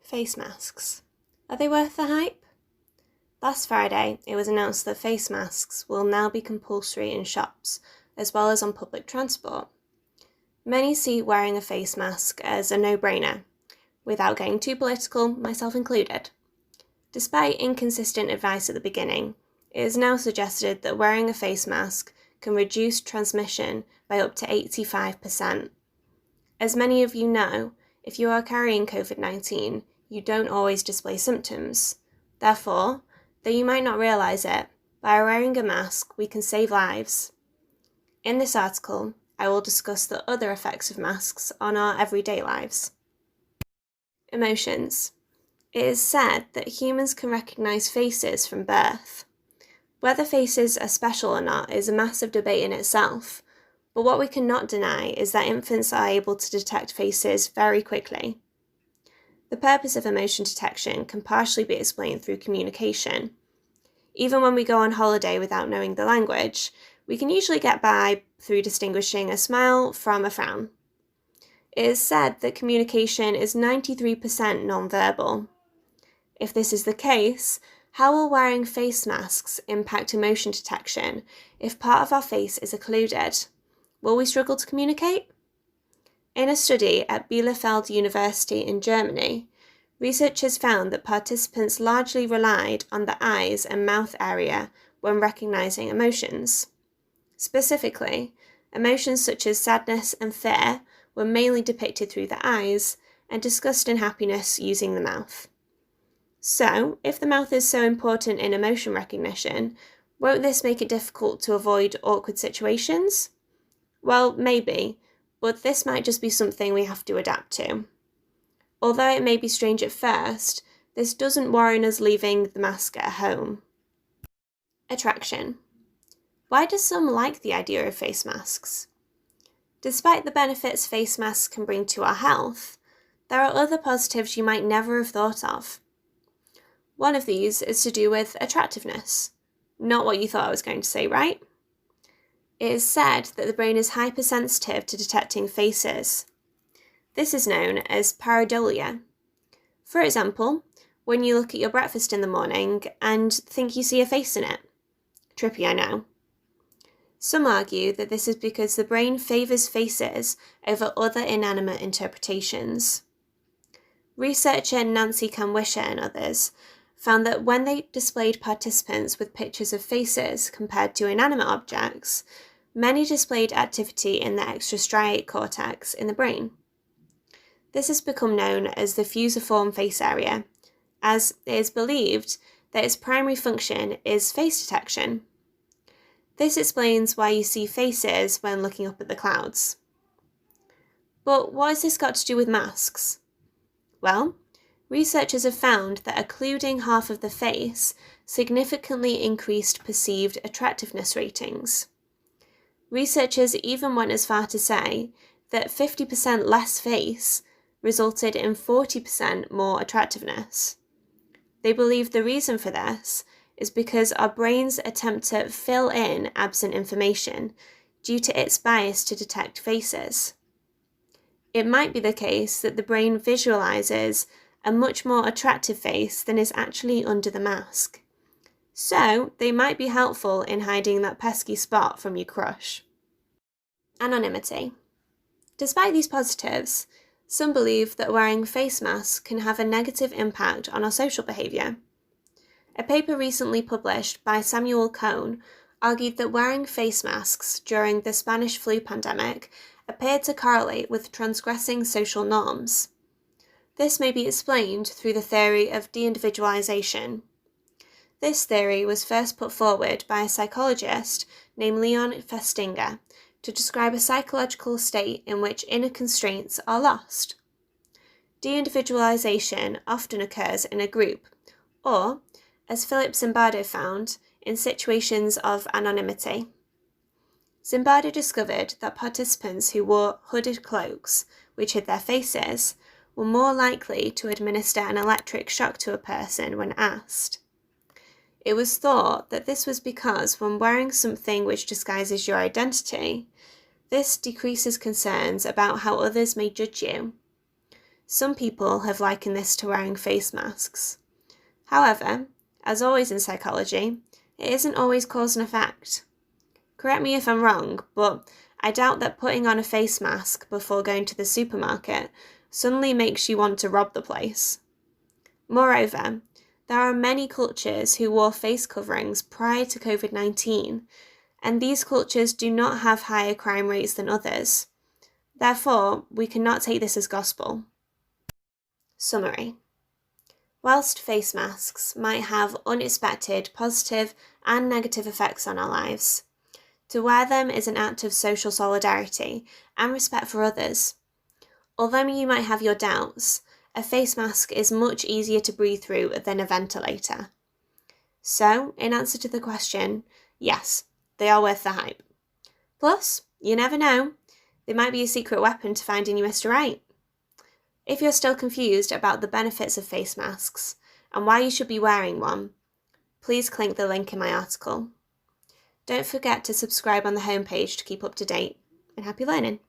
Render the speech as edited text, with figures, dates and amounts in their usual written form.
Face masks. Are they worth the hype? Last Friday, it was announced that face masks will now be compulsory in shops, as well as on public transport. Many see wearing a face mask as a no-brainer, without getting too political, myself included. Despite inconsistent advice at the beginning, it is now suggested that wearing a face mask can reduce transmission by up to 85%. As many of you know, if you are carrying COVID-19, you don't always display symptoms. Therefore, though you might not realise it, by wearing a mask, we can save lives. In this article, I will discuss the other effects of masks on our everyday lives. Emotions. It is said that humans can recognise faces from birth. Whether faces are special or not is a massive debate in itself, but what we cannot deny is that infants are able to detect faces very quickly. The purpose of emotion detection can partially be explained through communication. Even when we go on holiday without knowing the language, we can usually get by through distinguishing a smile from a frown. It is said that communication is 93% non-verbal. If this is the case, how will wearing face masks impact emotion detection if part of our face is occluded? Will we struggle to communicate? In a study at Bielefeld University in Germany, researchers found that participants largely relied on the eyes and mouth area when recognizing emotions. Specifically, emotions such as sadness and fear were mainly depicted through the eyes, and disgust and happiness using the mouth. So, if the mouth is so important in emotion recognition, won't this make it difficult to avoid awkward situations? Well, maybe, but this might just be something we have to adapt to. Although it may be strange at first, this doesn't warrant us leaving the mask at home. Attraction. Why do some like the idea of face masks? Despite the benefits face masks can bring to our health, there are other positives you might never have thought of. One of these is to do with attractiveness. Not what you thought I was going to say, right? It is said that the brain is hypersensitive to detecting faces. This is known as pareidolia. For example, when you look at your breakfast in the morning and think you see a face in it. Trippy, I know. Some argue that this is because the brain favours faces over other inanimate interpretations. Researcher Nancy Kamwisher and others found that when they displayed participants with pictures of faces compared to inanimate objects, many displayed activity in the extrastriate cortex in the brain. This has become known as the fusiform face area, as it is believed that its primary function is face detection. This explains why you see faces when looking up at the clouds. But what has this got to do with masks? Well, researchers have found that occluding half of the face significantly increased perceived attractiveness ratings. Researchers even went as far to say that 50% less face resulted in 40% more attractiveness. They believe the reason for this is because our brains attempt to fill in absent information due to its bias to detect faces. It might be the case that the brain visualizes a much more attractive face than is actually under the mask. So, they might be helpful in hiding that pesky spot from your crush. Anonymity. Despite these positives, some believe that wearing face masks can have a negative impact on our social behaviour. A paper recently published by Samuel Cohn argued that wearing face masks during the Spanish flu pandemic appeared to correlate with transgressing social norms. This may be explained through the theory of de-individualization. This theory was first put forward by a psychologist named Leon Festinger to describe a psychological state in which inner constraints are lost. De-individualization often occurs in a group, or, as Philip Zimbardo found, in situations of anonymity. Zimbardo discovered that participants who wore hooded cloaks, which hid their faces, were more likely to administer an electric shock to a person when asked. It was thought that this was because when wearing something which disguises your identity, this decreases concerns about how others may judge you. Some people have likened this to wearing face masks. However, as always in psychology, it isn't always cause and effect. Correct me if I'm wrong, but I doubt that putting on a face mask before going to the supermarket suddenly makes you want to rob the place. Moreover, there are many cultures who wore face coverings prior to COVID-19, and these cultures do not have higher crime rates than others. Therefore, we cannot take this as gospel. Summary. Whilst face masks might have unexpected positive and negative effects on our lives, to wear them is an act of social solidarity and respect for others. Although you might have your doubts, a face mask is much easier to breathe through than a ventilator. So, in answer to the question, yes, they are worth the hype. Plus, you never know, they might be a secret weapon to finding you Mr. Right. If you're still confused about the benefits of face masks and why you should be wearing one, please click the link in my article. Don't forget to subscribe on the homepage to keep up to date, and happy learning!